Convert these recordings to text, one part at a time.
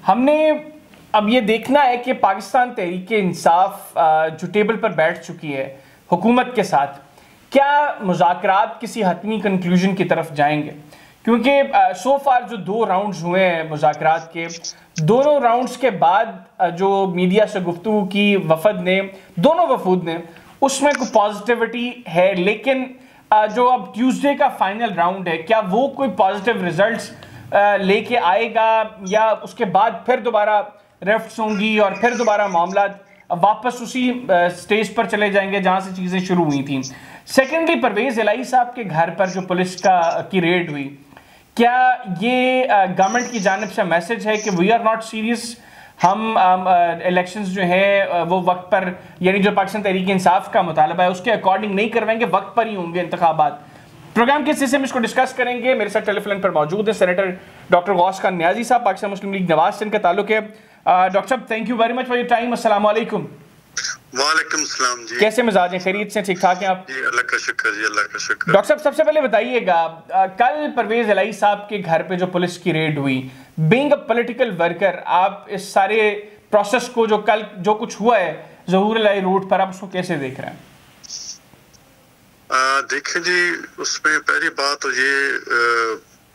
हमने अब ये देखना है कि पाकिस्तान तहरीक-ए-इंसाफ जो टेबल पर बैठ चुकी है हुकूमत के साथ, क्या मुज़ाकरात किसी हतमी कंक्लूजन की तरफ जाएंगे? क्योंकि सो फार जो 2 राउंड्स हुए हैं मुज़ाकरात के, दोनों राउंड्स के बाद जो मीडिया से गुफ्तगू की वफद ने, दोनों वफूद ने, उसमें कोई पॉजिटिविटी है, लेकिन जो अब ट्यूसडे का फाइनल राउंड है, क्या वो कोई पॉजिटिव रिजल्ट्स लेके आएगा या उसके बाद फिर दोबारा रेफ्ट्स होंगी और फिर दोबारा मामला वापस उसी स्टेज पर चले जाएंगे जहां से चीज़ें शुरू हुई थी? सेकेंडली, परवेज़ इलाही साहब के घर पर जो पुलिस की रेड हुई, क्या ये गवर्नमेंट की जानिब से मैसेज है कि वी आर नॉट सीरियस, हम इलेक्शंस जो है वो वक्त पर, यानी जो पाकिस्तान तहरीक इंसाफ का मुतालबा है उसके अकॉर्डिंग नहीं करवाएंगे, वक्त पर ही होंगे इंतखाबात? प्रोग्राम के हिस्से में इसको डिस्कस करेंगे। मेरे साथ टेलीफोन पर मौजूद है सेनेटर डॉक्टर गौस खान नियाजी साहब, पाकिस्तान मुस्लिम लीग नवाज से इनका ताल्लुक है। डॉक्टर साहब, thank you very much for your time. अस्सलाम वालेकुम। वालेकुम सलाम जी। कैसे मिजाज हैं? खैरियत से? ठीक ठाक हैं आप? जी, अल्लाह का शुक्र जी, अल्लाह का शुक्र। डॉक्टर साहब, सबसे पहले बताइएगा, कल परवेज इलाही साहब के घर पे जो पुलिस की रेड हुई, बीइंग अ पॉलिटिकल वर्कर, आप इस सारे प्रोसेस को, जो कल जो कुछ हुआ है ज़हूर इलाही रोड पर, आप उसको कैसे देख रहे हैं? देखें जी, उसमें पहली बात तो ये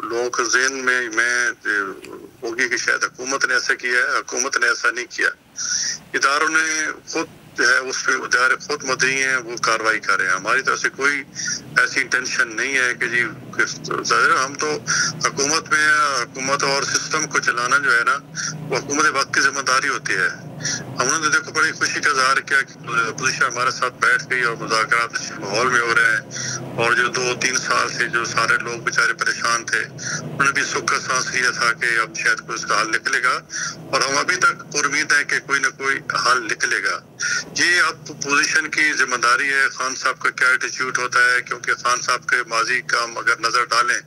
लोगों के ज़हन में होगी कि शायद हुकूमत ने ऐसा किया है। हुकूमत ने ऐसा नहीं किया, इदारों ने खुद जो है उस पर इदारे खुद मुद्दई हैं, वो कार्रवाई कर रहे हैं। हमारी तरफ से कोई ऐसी इंटेंशन नहीं है कि जी हम तो हुकूमत में, हुकूमत और सिस्टम को चलाना जो है ना, वो हुकूमत वक्त की जिम्मेदारी होती है। हमने तो देखो बड़ी खुशी का इजहार किया कि अपोजिशन हमारे साथ बैठ गई और मुज़ाकरात माहौल में हो रहे हैं, और जो 2-3 साल से जो सारे लोग बेचारे परेशान थे, उन्होंने भी सुख का सांस लिया था कि अब शायद कोई उसका हल निकलेगा, और हम अभी तक उम्मीद है कि कोई ना कोई हल निकलेगा। ये अब पोजीशन की जिम्मेदारी है, खान साहब का क्या एटीट्यूड होता है, क्योंकि खान साहब के माजी का अगर नजर डालें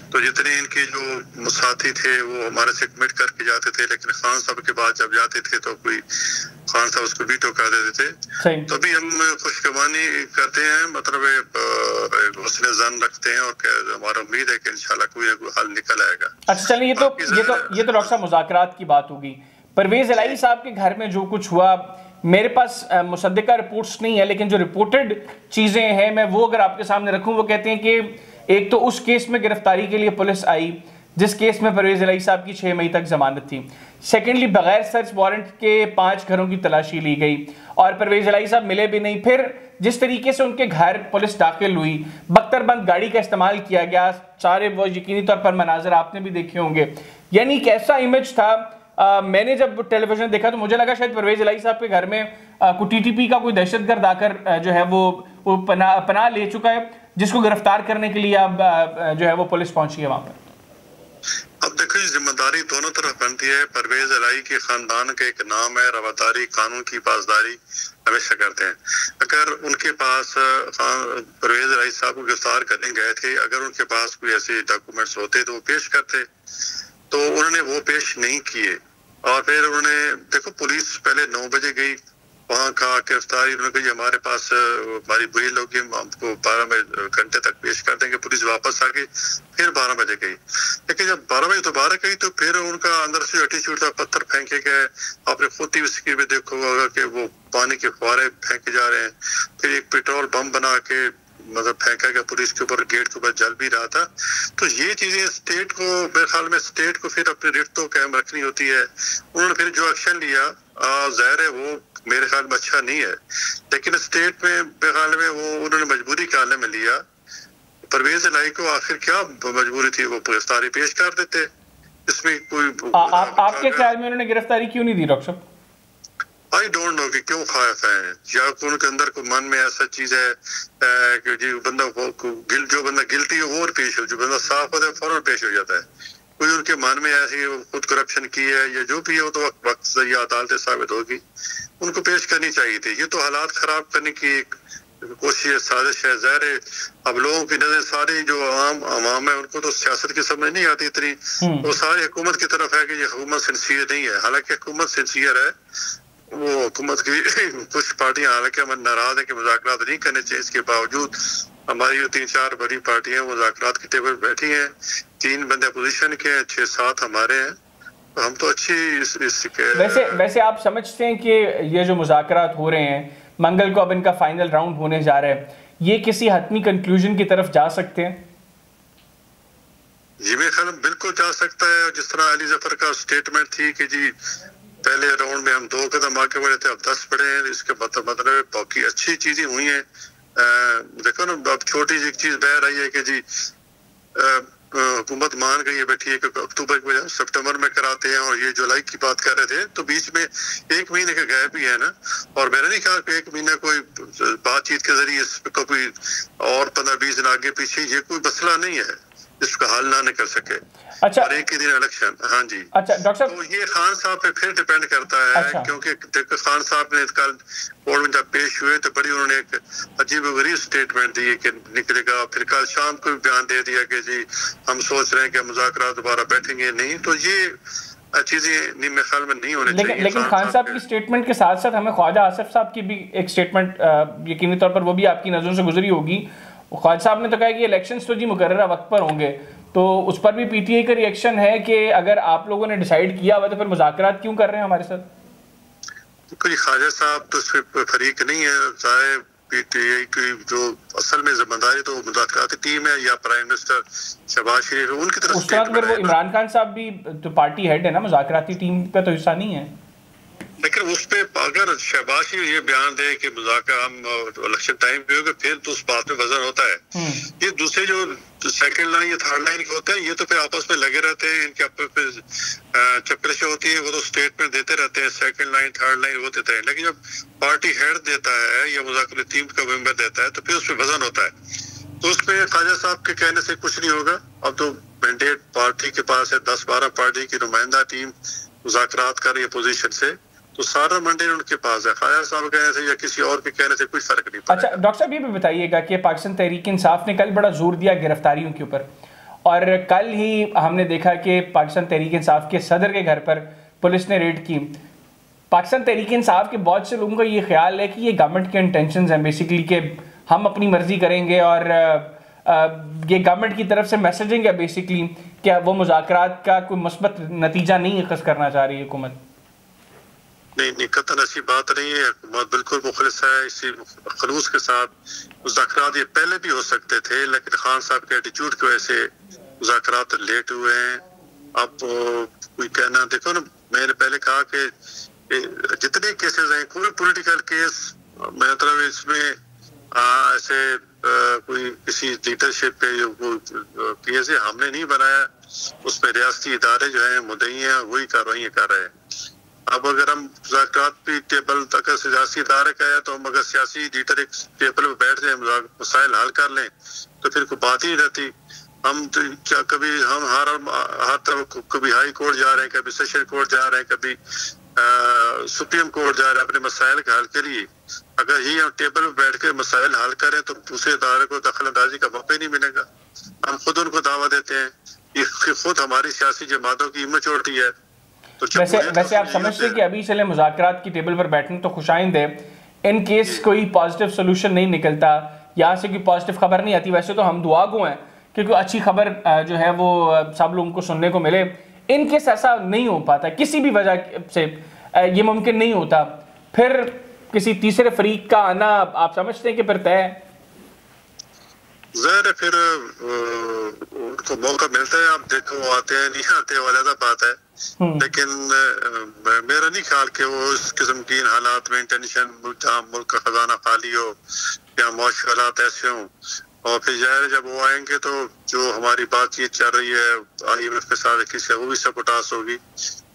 तो जितने इनके जो साथी थे वो हमारे से कमिट करके जाते थे, लेकिन खान साहब के बाद जब जाते थे तो कोई खान साहब उसको वीटो कर देते थे। तो अभी हम खुशगवानी करते हैं, मतलब हौसले जन रखते हैं, और हमारा उम्मीद है कि इंशाल्लाह कोई ना कोई हल निकल आएगा। अच्छा, चलिए, ये तो डॉक्टर साहब मुज़ाकरात की बात होगी। परवेज इलाही साहब के घर में जो कुछ हुआ, मेरे पास मुसद्दिका रिपोर्ट्स नहीं है, लेकिन जो रिपोर्टेड चीज़ें हैं मैं वो अगर आपके सामने रखूं, वो कहते हैं कि एक तो उस केस में गिरफ्तारी के लिए पुलिस आई जिस केस में परवेज इलाही साहब की 6 मई तक जमानत थी। सेकेंडली, बगैर सर्च वारंट के 5 घरों की तलाशी ली गई और परवेज इलाही साहब मिले भी नहीं। फिर जिस तरीके से उनके घर पुलिस दाखिल हुई, बख्तरबंद गाड़ी का इस्तेमाल किया गया, सारे वो यकीनी तौर पर मनाजर आपने भी देखे होंगे। यानी कैसा इमेज था? मैंने जब टेलीविजन देखा तो मुझे लगा शायद परवेज इलाही साहब के घर में कोई टीटीपी का कोई दहशतगर्द आकर जो है वो पनाह ले चुका है, जिसको गिरफ्तार करने के लिए अब जो है वो पुलिस पहुंची है वहां पर। अब देखो, जिम्मेदारी दोनों तरफ बनती है। परवेज इलाही के खानदान का एक नाम है रवादारी, कानून की पासदारी हमेशा करते हैं। अगर उनके पास परवेज इलाही साहब को गिरफ्तार करने गए थे, अगर उनके पास कोई ऐसे डॉक्यूमेंट्स होते तो वो पेश करते, तो उन्होंने वो पेश नहीं किए। और फिर उन्होंने देखो, पुलिस पहले 9 बजे गई, वहाँ का गिरफ्तारी उन्होंने कही हमारे पास हमारी वही लोग हमको 12 घंटे तक पेश कर देंगे। पुलिस वापस आ गई, फिर 12 बजे गई। लेकिन जब 12 बजे दोबारा गई तो फिर उनका अंदर से एटीट्यूड था, पत्थर फेंके गए। आपने खुद ही स्क्रीन पे देखो होगा कि वो पानी के फुहारे फेंके जा रहे हैं। फिर एक पेट्रोल बम बना के मतलब फेंका गया पुलिस के ऊपर, गेट के ऊपर जल भी रहा था। तो ये चीजें स्टेट को, मेरे ख्याल में स्टेट को फिर अपनी रिट तो कायम रखनी होती है। उन्होंने फिर जो एक्शन लिया, जाहिर है वो मेरे ख्याल में अच्छा नहीं है, लेकिन स्टेट में मेरे ख्याल में वो उन्होंने मजबूरी के हाल में लिया। परवेज इलाही को आखिर क्या मजबूरी थी, वो गिरफ्तारी पेश कर देते। इसमें कोई आपके ख्याल में उन्होंने गिरफ्तारी क्यों नहीं दी डॉक्टर साहब? आई डोंट नो कि क्यों खायफ है, या उनके अंदर को मन में ऐसा चीज है कि जो बंदा गिल्टी है वो पेश हो, जो बंदा साफ होता है फौरन पेश हो जाता है। कोई उनके मन में ऐसी खुद करप्शन की है या जो भी है, वो तो वक्त से या अदालतें साबित होगी, उनको पेश करनी चाहिए थी। ये तो हालात खराब करने की एक कोशिश, साजिश है। ज़ाहिर है अब लोगों की नजर सारी जो आवाम है उनको तो सियासत की समझ नहीं आती इतनी, वो सारी हुकूमत की तरफ है कि ये हुकूमत सिंसियर नहीं है। हालांकि हुकूमत सिंसियर है, वो हुकूमत की कुछ पार्टियां हालांकि हम नाराज है कि मुज़ाकरात नहीं करने चाहिए, इसके बावजूद हमारी जो 3-4 बड़ी पार्टियां मुज़ाकरात के टेबल बैठी हैं। 3 बंदे अपोजिशन के हैं, 6-7 हमारे हैं, हम तो अच्छी वैसे आप समझते हैं कि ये जो मुज़ाकरात हो रहे हैं, मंगल को अब इनका फाइनल राउंड होने जा रहा है, ये किसी हतमी कंक्लूजन की तरफ जा सकते हैं? जी मेरे ख्याल में बिल्कुल जा सकता है। जिस तरह अली जफर का स्टेटमेंट थी कि जी पहले राउंड में हम 2 कदम आगे बढ़े थे, अब 10 बढ़े हैं, इसके मतलब बाकी अच्छी चीजें हुई हैं। देखो ना, अब छोटी सी चीज बह रही है कि जी हुकूमत मान गई है, बैठी है कि अक्टूबर के बजाय सितंबर में कराते हैं, और ये जुलाई की बात कर रहे थे, तो बीच में 1 महीने का गैप भी है ना। और मैंने नहीं कहा कि 1 महीना कोई बातचीत के जरिए कोई और 15-20 दिन आगे पीछे, ये कोई मसला नहीं है जिसका हल ना कर सके। अच्छा, और एक ही दिन इलेक्शन। हाँ जी। अच्छा डॉक्टर साहब, तो ये खान साहब पे फिर डिपेंड करता है। अच्छा। क्योंकि खान साहब ने कल कोर्ट में जब पेश हुए तो बड़ी उन्होंने एक अजीब गरीब स्टेटमेंट दी कि निकलेगा, फिर कल शाम को भी बयान दे दिया कि जी हम सोच रहे हैं कि मुज़ाकरात दोबारा बैठेंगे नहीं। तो ये चीजें मेरे ख्याल में नहीं होने चाहिए। लेकिन खान साहब की स्टेटमेंट के साथ साथ हमें ख्वाजा आसिफ साहब की भी एक स्टेटमेंट यकीनी तौर पर वो भी आपकी नज़रों से गुजरी होगी। ख्वाजा साहब ने तो कहा कि इलेक्शंस तो जी मुकर्ररा वक्त पर होंगे, तो उस पर भी पीटीआई का रिएक्शन है कि अगर आप लोगों ने डिसाइड किया हुआ तो फिर मुज़ाकरात क्यों कर रहे हैं हमारे साथ? कोई ख्वाजा साहब तो इसमें फरीक नहीं है। चाहे पीटीआई की जो असल में जिम्मेदारी तो मुज़ाकराती टीम है या प्राइम मिनिस्टर शहबाज शरीफ है, उनकी तरफ उस तरह फिर वो इमरान खान साहब भी तो पार्टी हेड है ना, मुज़ाकराती टीम का तो हिस्सा नहीं है। लेकिन उस पे अगर शहबाज शरीफ ये बयान दे कि मुज़ाकरा हम इलेक्शन टाइम पे होगा, फिर तो उस बात में वजन होता है। ये दूसरे जो सेकंड लाइन या थर्ड लाइन के होते हैं, ये तो फिर आपस में लगे रहते हैं, इनके आपस चक्करें होती है, वो तो स्टेटमेंट देते रहते हैं, सेकंड लाइन थर्ड लाइन वो देते हैं। लेकिन जब पार्टी हेड देता है या मुज़ाकराती टीम का मेंबर देता है, तो फिर उसमें वजन होता है। तो उसमें ख्वाजा साहब के कहने से कुछ नहीं होगा। अब तो मैंडेट पार्टी के पास है, 10-12 पार्टी की नुमाइंदा टीम मुज़ाकरात कर रही है पोजीशन से, तो सारा मैंडेट उनके पास है। ख्वाजा साहब कहने से या किसी और के कहने से कोई फर्क नहीं पड़ेगा। अच्छा डॉक्टर साहब, ये भी बताइएगा कि पाकिस्तान तहरीक इंसाफ ने कल बड़ा जोर दिया गिरफ्तारियों के ऊपर, और कल ही हमने देखा कि पाकिस्तान तहरीक इंसाफ के सदर के घर पर पुलिस ने रेड की। पाकिस्तान तहरीक इंसाफ के बहुत से लोगों का ये ख्याल है कि ये गवर्नमेंट के इंटेंशंस हैं बेसिकली, कि हम अपनी मर्जी करेंगे, और ये गवर्नमेंट की तरफ से मैसेजिंग है बेसिकली कि वो मुज़ाकरात का कोई मुस्बत नतीजा नहीं अखज़ करना चाह रही है हुकूमत। नहीं, कतई ऐसी बात नहीं है। हुकूमत बिल्कुल मुखलिस है, इसी खलूस के साथ मुज़ाकरात ये पहले भी हो सकते थे, लेकिन खान साहब के एटीट्यूड की वजह से मुज़ाकरात लेट हुए हैं। अब कोई कहना, देखो ना, मैंने पहले कहा कि जितने केसेस हैं, कोई पॉलिटिकल केस मतलब इसमें ऐसे कोई किसी लीडरशिप पे केस हमने नहीं बनाया। उसमें रियासती इदारे जो है मुद्दई हैं, वही कार्रवाई कर रहे हैं। अब अगर हम मुज़ाकरात भी टेबल तक सियासी इदारे का है, तो हम अगर सियासी लीडर एक टेबल पे बैठ जाए, मसाइल हल कर लें, तो फिर कोई बात ही नहीं रहती। हम तो कभी हम हर तरफ, कभी हाई कोर्ट जा रहे हैं, कभी सेशन कोर्ट जा रहे हैं, कभी सुप्रीम कोर्ट जा रहे हैं अपने मसाइल के हल के लिए। अगर ही हम टेबल पे बैठ के मसाइल हल करें तो दूसरे इदारे को दखल अंदाजी का मौका ही नहीं मिलेगा। हम खुद उनको दावा देते हैं, ये खुद हमारी सियासी जमातों की इमेच्योरिटी है। तो वैसे आप समझते हैं कि अभी चले मुज़ाकरात की टेबल पर बैठने तो खुशाइंद है, इन केस कोई पॉजिटिव सोल्यूशन नहीं निकलता, यहाँ से कोई पॉजिटिव खबर नहीं आती, वैसे तो हम दुआ गो हैं कि कोई अच्छी खबर जो है वो सब लोगों को सुनने को मिले। इन केस ऐसा नहीं हो पाता, किसी भी वजह से ये मुमकिन नहीं होता, फिर किसी तीसरे फरीक का आना आप समझते हैं कि फिर तय है? ज़ाहिर है फिर उनको मौका मिलता है। आप देखो, आते हैं नहीं आते वाला बात है, लेकिन मेरा नहीं ख्याल कि वो इस किस्म की हालात में टेंशन, जहाँ मुल्क का खजाना खाली हो या मौसमी हालात ऐसे हों, और फिर ज़ाहिर जब वो आएंगे तो जो हमारी बातचीत चल रही है IMF के साथ किसी वो भी सबटास होगी।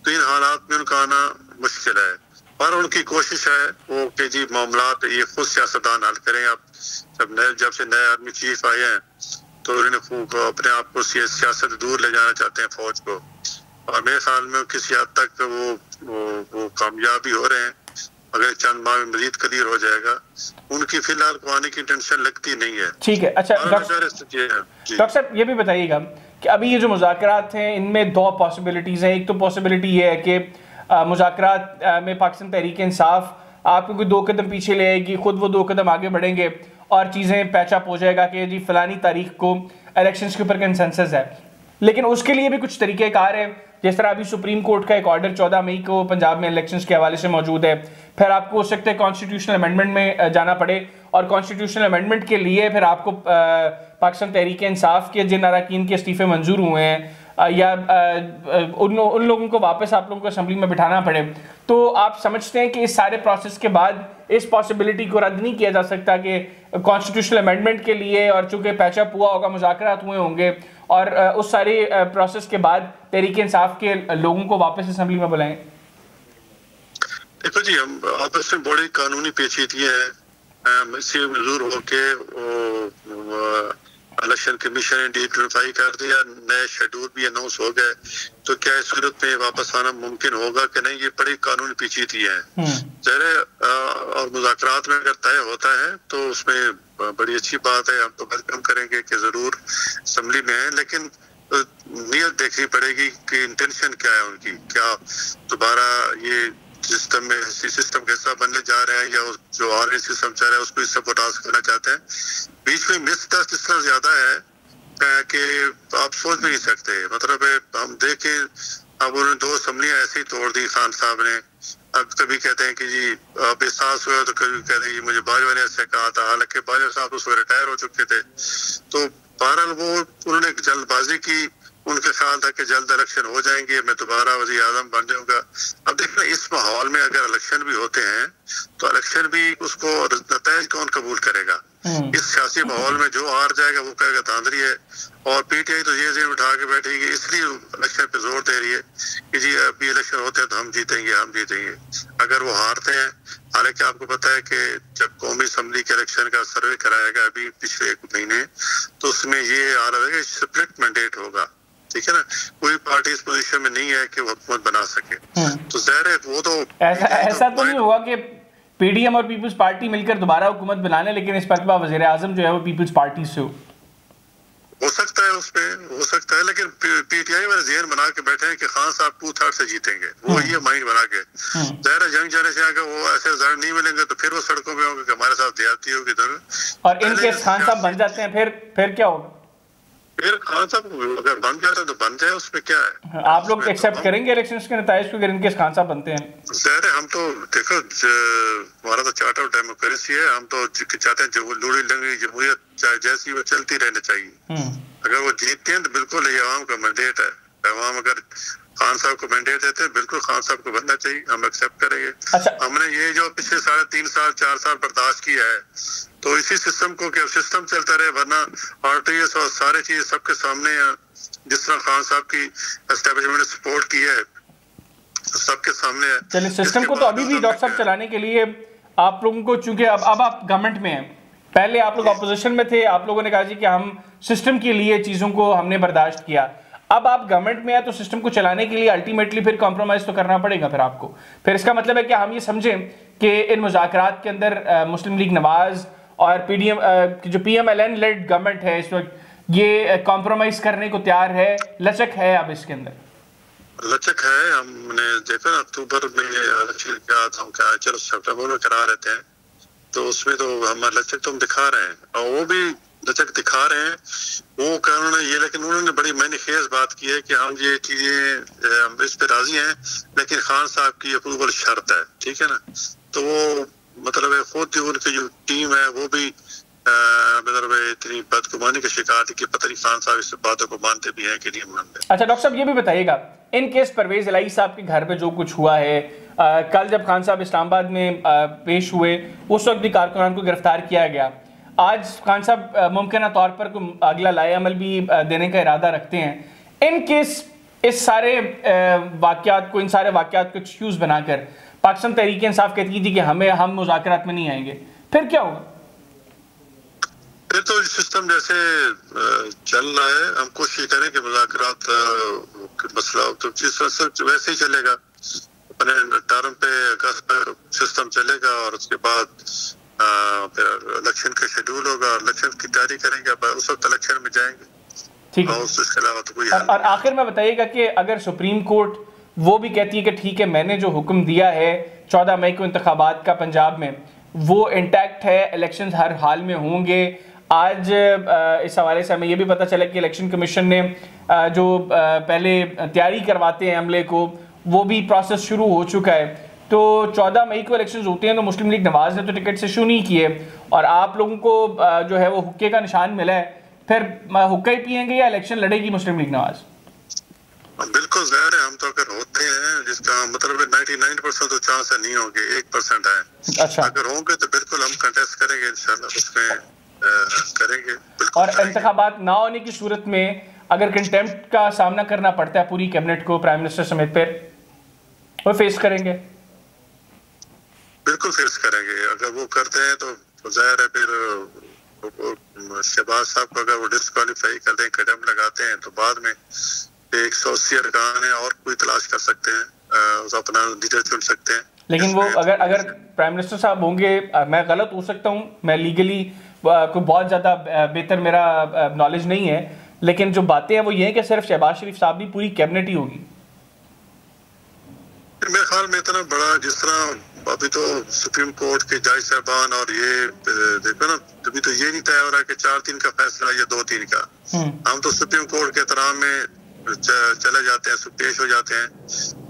तो इन हालात में उनका आना मुश्किल है, पर उनकी कोशिश है वो कि जी मामलात ये खुद सियासतदान हल करें। अब जब से नए आर्मी चीफ आए हैं तो उन्होंने अपने आप को सियासत से दूर ले जाना चाहते हैं फौज को, और मेरे ख्याल में किसी हद तक वो कामयाबी हो रहे हैं। अगर चंद माह में मजीद क्लियर हो जाएगा, उनकी फिलहाल को आने की टेंशन लगती नहीं है। ठीक है। अच्छा डॉक्टर साहब, ये भी बताइएगा कि अभी ये जो मुज़ाकरात हैं इनमें 2 पॉसिबिलिटीज़ हैं। एक तो पॉसिबिलिटी ये है कि मुज़ाकरात में पाकिस्तान तहरीक इंसाफ आपको कोई 2 कदम पीछे ले आएगी, खुद वो 2 कदम आगे बढ़ेंगे और चीज़ें पैचअप हो जाएगा कि जी फलानी तारीख को इलेक्शंस के ऊपर कंसेंसस है। लेकिन उसके लिए भी कुछ तरीक़ेकार है। जिस तरह अभी सुप्रीम कोर्ट का एक ऑर्डर 14 मई को पंजाब में इलेक्शंस के हवाले से मौजूद है, फिर आपको हो सकता है कॉन्स्टिट्यूशनल अमेंडमेंट में जाना पड़े, और कॉन्स्टिट्यूशनल अमेंडमेंट के लिए फिर आपको पाकिस्तान तहरीक इंसाफ के जिन अरकान के इस्तीफे मंजूर हुए हैं या उन लोगों को वापस आप लोगों को असेंबली में बिठाना पड़े, तो आप समझते हैं कि इस सारे प्रोसेस के बाद इस पॉसिबिलिटी को रद्द नहीं किया जा सकता कि कॉन्स्टिट्यूशनल अमेंडमेंट के लिए, और चूंकि पैचअप हुआ होगा, मुज़ाकरात हुए होंगे, और उस सारी प्रोसेस के बाद तहरीक इंसाफ के लोगों को वापस असेंबली में बुलाएं? देखो जी, हम आपस में बड़ी कानूनी पेचीदगियां हैं, इससे मंजूर होके इलेक्शन कमीशन ने डिक्लेयर कर दिया, नए शेड्यूल भी अनाउंस हो गए, तो क्या इस सूरत में वापस आना मुमकिन होगा कि नहीं? ये बड़ी कानूनी पेचीदगियां हैं जहरे, और मुज़ाकरात में अगर तय होता है तो उसमें बड़ी अच्छी बात है, हम तो वेलकम करेंगे कि जरूर असेंबली में है, लेकिन नीयत देखनी पड़ेगी कि इंटेंशन क्या है उनकी, क्या दोबारा ये सिस्टम में सिस्टम कैसा बनने जा रहा है, या जो ऑलरेडी सिस्टम चल रहा है उसको इससे पोटास करना चाहते हैं। बीच में मिसट्रस्ट इतना ज्यादा है कि आप सोच भी नहीं सकते। मतलब हम देखें, अब उन्होंने 2 असेंबलियां ऐसे ही तोड़ दी खान साहब ने। अब कभी कहते हैं कि जी आप एहसास हुआ, तो कभी कहते हैं कि मुझे बाजवा ने ऐसे कहा था, हालांकि बाजवा साहब उस वक्त रिटायर हो चुके थे। तो बहरहाल वो उन्होंने जल्दबाजी की, उनका ख्याल था कि जल्द इलेक्शन हो जाएंगे, मैं दोबारा वज़ीर आज़म बन जाऊंगा। अब देखना, इस माहौल में अगर इलेक्शन भी होते हैं तो इलेक्शन भी उसको नतीजे कौन कबूल करेगा? इस सियासी माहौल में जो हार जाएगा वो कहेगा धांधली है, और पीटीआई तो ये जेब उठा के बैठेगी, इसलिए इलेक्शन पे जोर दे रही है कि जी अभी इलेक्शन होते हैं तो हम जीतेंगे। अगर वो हारते हैं, हालांकि आपको पता है कि जब कौमी असम्बली के इलेक्शन का सर्वे कराया गया अभी पिछले 1 महीने, तो उसमें ये आ रहा है कि स्प्लिट मैंडेट होगा, ठीक है ना? कोई पार्टी इस पोजीशन में नहीं है कि वो हुकूमत बना सके। तो ज़ाहिर है वो तो ऐसा तो नहीं हुआ कि पीडीएम और पीपल्स पार्टी मिलकर दोबारा हुकूमत बनाने, लेकिन इस पर वज़ीर आज़म जो है वो पीपल्स पार्टी से हो सकता है, उसमें हो सकता है, लेकिन पीटीआई वाले ज़हन बना के बैठे हैं कि खान साहब 2/3 से जीतेंगे, वो ये माइंड बना के। ज़ाहिर है जंग जाने से आगे वो ऐसे रिजल्ट नहीं मिलेंगे तो फिर वो सड़कों में होंगे कि हमारे साथ ज्यादती होगी इधर, और इनके खान साहब बन जाते हैं, फिर क्या होगा? फिर खान साहब अगर बन जाते हैं तो बन जाए, उसमें क्या है? आप लोग एक्सेप्ट करेंगे इलेक्शंस के नतीजे को अगर इनके खान साहब बनते हैं? ज़ाहिर है, हम तो देखो हमारा तो चार्टर ऑफ डेमोक्रेसी है, हम तो चाहते हैं जो लूड़ी लंगड़ी जमहूरियत चाहे जैसी वो चलती रहनी चाहिए। अगर वो जीतते हैं तो बिल्कुल ये अवाम का मैंडेट है, अवाम अगर खान साहब को मैंडेट देते हैं बिल्कुल खान साहब को बनना चाहिए, हम एक्सेप्ट करेंगे। अच्छा। हमने ये जो पिछले 3.5 साल 4 साल बर्दाश्त किया है, तो इसी सिस्टम को क्या सिस्टम चलता रहे, वरना आरटीएस और सारी चीज सबके सामने है। जिस तरह खान साहब की एस्टेब्लिशमेंट ने सपोर्ट की है सबके सामने है। चलिए, सिस्टम को तो अभी भी डॉक्टर साहब चलाने के लिए आप लोगों को, चूंकि अब आप गवर्नमेंट में हैं, पहले आप लोग अपोजिशन में थे, आप लोगों ने कहा जी कि हम सिस्टम के लिए चीज़ों को हमने बर्दाश्त किया, अब आप गवर्नमेंट में है तो सिस्टम को चलाने के लिए अल्टीमेटली फिर कॉम्प्रोमाइज़ तो करना पड़ेगा फिर आपको। फिर इसका मतलब है कि हम ये समझें कि इन मुज़ाकरात के अंदर मुस्लिम लीग नवाज और पीडीएम जो पीएमएलएन लेड गवर्नमेंट है इस वक्त, ये कॉम्प्रोमाइज़ करने को तैयार है, लचक है अब इसके अंदर? लचक है। हमने देखा ना अक्टूबर में इलेक्शन किया था, हम क्या चलो सितंबर में करा लेते हैं, तो उसमें तो हम लचक तो हम दिखा रहे हैं, और वो भी लचक दिखा रहे हैं वो कानून है ये। लेकिन उन्होंने बड़ी मैनिफेस्ट बात की है कि हम ये चीजें हम इस पे राजी हैं, लेकिन खान साहब की अप्रूवल शर्त है, ठीक है ना? तो वो मतलब खुद उनकी जो टीम है वो भी मतलब इतनी बदगुमानी का शिकार थी कि पता नहीं खान साहब इस बातों को मानते भी हैं कि नहीं मानते। अच्छा डॉक्टर साहब, ये भी बताइएगा, इन केस परवेज इलाही साहब के घर पे जो कुछ हुआ है, कल जब खान साहब इस्लामाबाद में पेश हुए उस वक्त भी कारकुनान को गिरफ्तार किया गया, आज खान साहब मुमकिन तौर पर अगला लाए अमल भी देने का इरादा रखते हैं। इन केस इस सारे वाक़यात को, इन सारे वाक़यात को एक्सक्यूज़ बनाकर पाकिस्तान तहरीक इंसाफ कहती थी कि हम मुज़ाकरात में नहीं आएंगे, फिर क्या होगा? फिर तो सिस्टम जैसे चल रहा है, हम कोशिश करें कि मुज़ाकरात मसला तो वैसे ही चलेगा, अपने टर्म पे सिस्टम चलेगा, और उसके बाद फिर इलेक्शन का शेड्यूल होगा और इलेक्शन की तैयारी करेंगे, उस वक्त इलेक्शन में जाएंगे। ठीक है, उसके अलावा तो कोई और आखिर में बताइएगा कि अगर सुप्रीम कोर्ट वो भी कहती है कि ठीक है, मैंने जो हुक्म दिया है 14 मई को इंतखाबात का पंजाब में, वो इंटैक्ट है, इलेक्शन हर हाल में होंगे। आज इस हवाले से हमें यह भी पता चला कि इलेक्शन कमीशन ने जो पहले तैयारी करवाते हैं अमले को, वो भी प्रोसेस शुरू हो चुका है। तो 14 मई को इलेक्शंस होते हैं, तो मुस्लिम लीग नवाज ने तो टिकट से इशू नहीं किए और आप लोगों को जो है वो हुक्के का निशान मिला है, फिर हुक्का ही पियेंगे या इलेक्शन लड़ेगी मुस्लिम लीग नवाज? बिल्कुल ज़ाहिर है, हम तो अगर होते हैं जिसका मतलब 99% तो चांस है, नहीं होंगे 1% है। अच्छा, अगर होंगे तो बिल्कुल हम कंटेस्ट करेंगे इंशाल्लाह, उसमें करेंगे। और इंतखाबात ना होने की सूरत में अगर कंटेम्प्ट का सामना करना पड़ता है पूरी कैबिनेट को, प्राइम मिनिस्टर समेत, फिर वो फेस करेंगे? बिल्कुल फेस करेंगे। अगर वो करते हैं तो जाहिर है फिर शहबाज साहब को अगर वो डिस्क्वालीफाई कर दें, कदम लगाते हैं, तो बाद में 180 अरकान है और कोई तलाश कर सकते हैं, अपना लीडर चुन सकते हैं। लेकिन वो अगर प्राइम मिनिस्टर साहब होंगे, मैं गलत हो सकता हूँ, मैं लीगली कोई बहुत ज़्यादा बेहतर मेरा नॉलेज नहीं है, लेकिन जो बातें हैं वो ये है कि सिर्फ शहबाज शरीफ साहब नहीं, पूरी कैबिनेट ही होगी। मेरे ख्याल में इतना बड़ा, जिस तरह अभी तो सुप्रीम कोर्ट के जज साहबान और ये देखो ना, अभी तो ये नहीं तय हो रहा कि 4-3 का फैसला या 2-3 का। हम तो सुप्रीम कोर्ट के एहतराम में चले जाते हैं, पेश हो जाते हैं।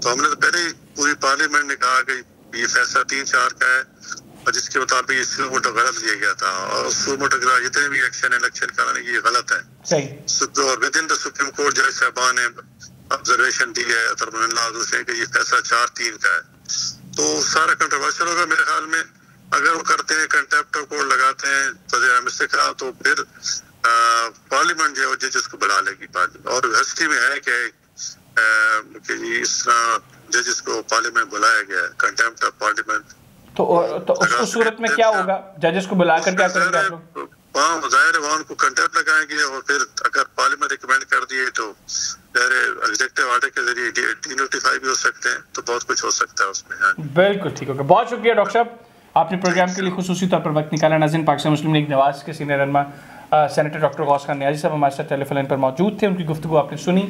तो हमने तो पहले ही पूरी पार्लियामेंट ने कहा कि ये फैसला 3-4 का है और जिसके मुताबिक ये सुमोटो गलत लिया गया था, और सुमोटो जितने भी एक्शन इलेक्शन कराने ये गलत है। सही। और with in the supreme court जज साहबान ने ऑब्जर्वेशन दी है कि ये फैसला 4-3 का है, तो सारा कंट्रोवर्शियल होगा मेरे ख्याल में। अगर वो करते हैं, कंटेम्प्ट ऑफ कोर्ट लगाते हैं तो फिर पार्लियामेंट जो जजेस को बढ़ा लेगी पार्लियामेंट। और हिस्ट्री में है कि इस तरह जजेस को पार्लियामेंट बुलाया गया है, कंटेम्प्ट ऑफ पार्लियामेंट। तो उस सूरत में क्या होगा? जजेस को बुलाकर क्या करेंगे आप लोग? वहाँ जाहिर है वहाँ उनको कंटेम्प्ट लगाएंगे, और फिर अगर पार्लियामेंट रिकमेंड कर दिए तो एग्जीक्यूटिव ऑर्डर के जरिए डिनोटिफाई भी हो सकते हैं, तो बहुत कुछ हो सकता है उसमें। बिल्कुल ठीक होगा। बहुत शुक्रिया डॉक्टर साहब, आपने प्रोग्राम के लिए खुसूसी तौर पर वक्त निकाला। नाज़रीन, पाकिस्तान मुस्लिम लीग नवाज के सीनियर रहनुमा सेनेटर डॉक्टर गौस खान नियाज़ी साहब हमारे साथ टेलीफोन पर मौजूद थे, उनकी गुफ्तगू आपने सुनी।